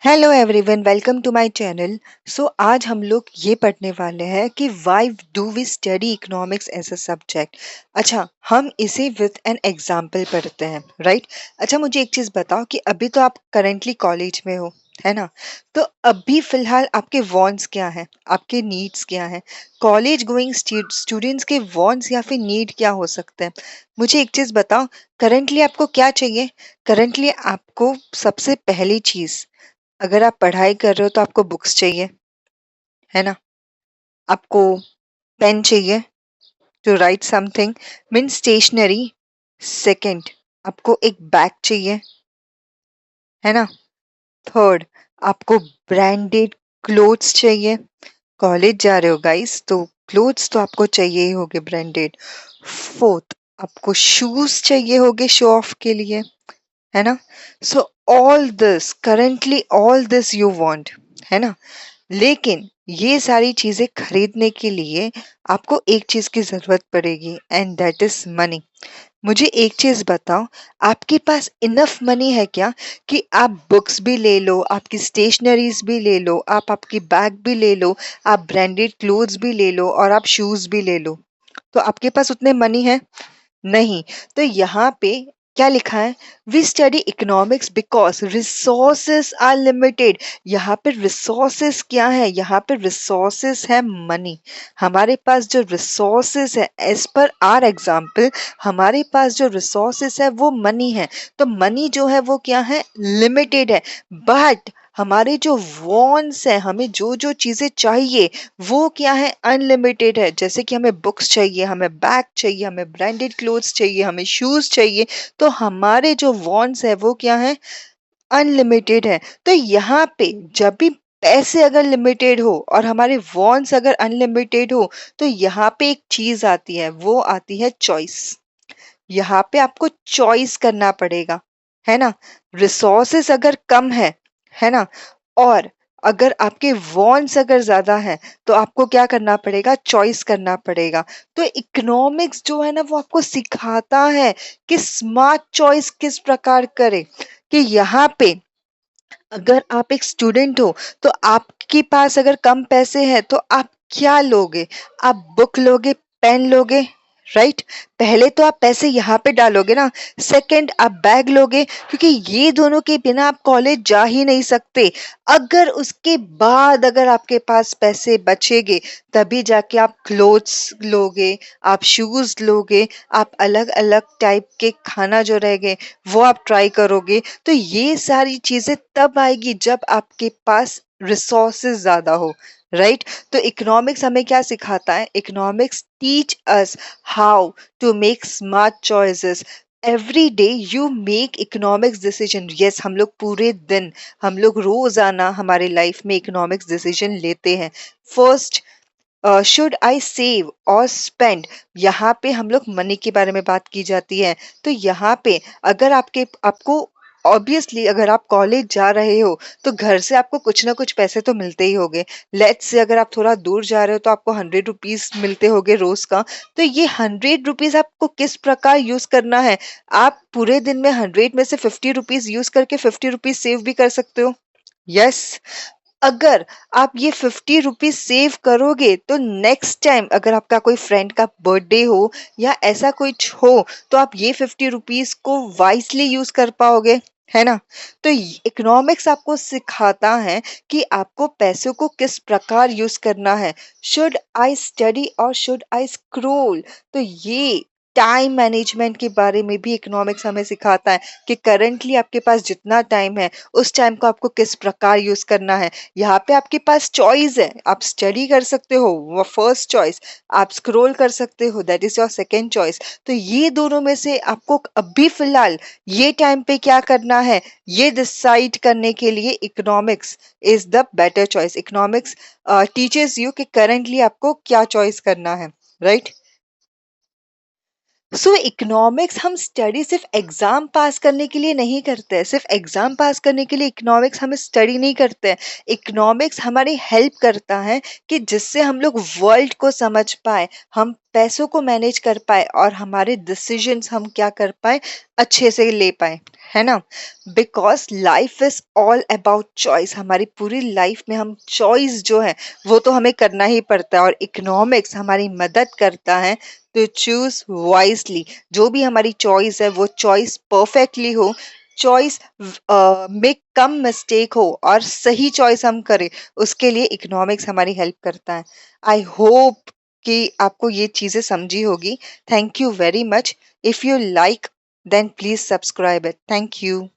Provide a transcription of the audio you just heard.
Hello everyone, welcome to my channel. आज हम लोग ये पढ़ने वाले हैं कि why do we study economics as a subject. अच्छा, हम इसे विद एन एग्जांपल पढ़ते हैं, राइट। अच्छा, मुझे एक चीज बताओ कि अभी तो आप करेंटली कॉलेज में हो, है ना। तो अभी फिलहाल आपके वांट्स क्या हैं, आपके नीड्स क्या हैं। कॉलेज गोइंग स्टूडेंट्स के वांट्स या फिर नीड क्या हो सकते हैं। मुझे एक चीज बताओ, करंटली आपको क्या चाहिए। करंटली आपको सबसे पहली चीज, अगर आप पढ़ाई कर रहे हो तो आपको बुक्स चाहिए, है ना। आपको पेन चाहिए to write something, mean stationery. Second, आपको एक बैग चाहिए, है ना। थर्ड, आपको ब्रांडेड क्लोथ्स चाहिए। कॉलेज जा रहे हो गाइस, तो क्लोथ्स तो आपको चाहिए ही होगे ब्रांडेड। फोर्थ, आपको शूज चाहिए होगे शो ऑफ के लिए, है ना। So all this, currently all this you want, है ना। लेकिन ये सारी चीजें खरीदने के लिए आपको एक चीज की जरूरत पड़ेगी, एंड दैट इज मनी। मुझे एक चीज बताओ, आपके पास इनफ मनी है क्या कि आप बुक्स भी ले लो, आपकी स्टेशनरीज भी ले लो, आप आपकी बैग भी ले लो, आप ब्रांडेड क्लोथ्स भी ले लो और आप शूज भी ले लो। तो आपके पास उतने मनी है नहीं। तो यहाँ पे क्या लिखा है, we study economics because resources are limited. यहाँ पे रिसोर्सेस क्या है, यहाँ पे रिसोर्सेस है मनी। हमारे पास जो रिसोर्सेस है, एज पर आर एग्जाम्पल, हमारे पास जो रिसोर्सेस है वो मनी है। तो मनी जो है वो क्या है, लिमिटेड है। बट हमारे जो वॉन्ट्स है, हमें जो जो चीजें चाहिए वो क्या है, अनलिमिटेड है। जैसे कि हमें बुक्स चाहिए, हमें बैग चाहिए, हमें ब्रांडेड क्लोथ्स चाहिए, हमें शूज चाहिए। तो हमारे जो वांट्स है वो क्या है, अनलिमिटेड है। तो यहाँ पे जब भी पैसे अगर लिमिटेड हो और हमारे वांट्स अगर अनलिमिटेड हो, तो यहाँ पे एक चीज आती है, वो आती है चॉइस। यहाँ पे आपको चॉइस करना पड़ेगा, है ना। रिसोर्सेस अगर कम है ना, और अगर आपके वॉन्ट्स अगर ज्यादा हैं, तो आपको क्या करना पड़ेगा, चॉइस करना पड़ेगा। तो इकोनॉमिक्स जो है ना वो आपको सिखाता है कि स्मार्ट चॉइस किस प्रकार करें। कि यहाँ पे अगर आप एक स्टूडेंट हो, तो आपके पास अगर कम पैसे हैं तो आप क्या लोगे, आप बुक लोगे, पेन लोगे, राइट। पहले तो आप पैसे यहाँ पे डालोगे ना। सेकंड, आप बैग लोगे, क्योंकि ये दोनों के बिना आप कॉलेज जा ही नहीं सकते। अगर उसके बाद अगर आपके पास पैसे बचेंगे, तभी जाके आप क्लोथ्स लोगे, आप शूज लोगे, आप अलग अलग टाइप के खाना जो रह गए वो आप ट्राई करोगे। तो ये सारी चीजें तब आएगी जब आपके पास रिसोर्सेज ज्यादा हो, राइट। तो इकोनॉमिक्स हमें क्या सिखाता है, economics teach us how to make smart choices. Every day you make economics decision. Yes, हम लोग पूरे दिन, हम लोग रोजाना हमारे लाइफ में इकोनॉमिक्स डिसीजन लेते हैं। फर्स्ट, शुड आई सेव और स्पेंड। यहाँ पे हम लोग मनी के बारे में बात की जाती है। तो यहाँ पे अगर आपको ऑब्वियसली अगर आप कॉलेज जा रहे हो, तो घर से आपको कुछ ना कुछ पैसे तो मिलते ही होंगे। लेट्स से अगर आप थोड़ा दूर जा रहे हो तो आपको 100 रुपीज मिलते होंगे रोज का। तो ये 100 रुपीज आपको किस प्रकार यूज करना है। आप पूरे दिन में 100 में से 50 रुपीज यूज करके 50 रुपीज सेव भी कर सकते हो। यस, अगर आप ये 50 रुपीज सेव करोगे, तो नेक्स्ट टाइम अगर आपका कोई फ्रेंड का बर्थडे हो या ऐसा कुछ हो, तो आप ये 50 रुपीज को वाइसली यूज कर पाओगे, है ना। तो इकोनॉमिक्स आपको सिखाता है कि आपको पैसों को किस प्रकार यूज करना है। शुड आई स्टडी और शुड आई स्क्रोल। तो ये टाइम मैनेजमेंट के बारे में भी इकोनॉमिक्स हमें सिखाता है कि करंटली आपके पास जितना टाइम है, उस टाइम को आपको किस प्रकार यूज करना है। यहाँ पे आपके पास चॉइस है, आप स्टडी कर सकते हो, वो फर्स्ट चॉइस। आप स्क्रॉल कर सकते हो, that is your second choice. तो ये दोनों में से आपको अभी फिलहाल ये टाइम पे क्या करना है, ये डिसाइड करने के लिए economics is the better choice. Economics teachers you कि करंटली आपको क्या चॉइस करना है, राइट। इकोनॉमिक्स हम स्टडी सिर्फ एग्जाम पास करने के लिए नहीं करते हैं। सिर्फ एग्जाम पास करने के लिए इकोनॉमिक्स हमें स्टडी नहीं करते हैं। इकोनॉमिक्स हमारी हेल्प करता है कि जिससे हम लोग वर्ल्ड को समझ पाए, हम पैसों को मैनेज कर पाए और हमारे डिसीजंस हम क्या कर पाए, अच्छे से ले पाए, है ना? Because life is all about choice. हमारी पूरी लाइफ में हम चॉइस जो है वो तो हमें करना ही पड़ता है, और इकोनॉमिक्स हमारी मदद करता है टू चूज वाइजली। जो भी हमारी चॉइस है वो चॉइस परफेक्टली हो, चॉइस में कम मिस्टेक हो और सही चॉइस हम करें, उसके लिए इकोनॉमिक्स हमारी हेल्प करता है। आई होप कि आपको ये चीजें समझी होगी। Thank you very much. If you like, then please subscribe it. Thank you.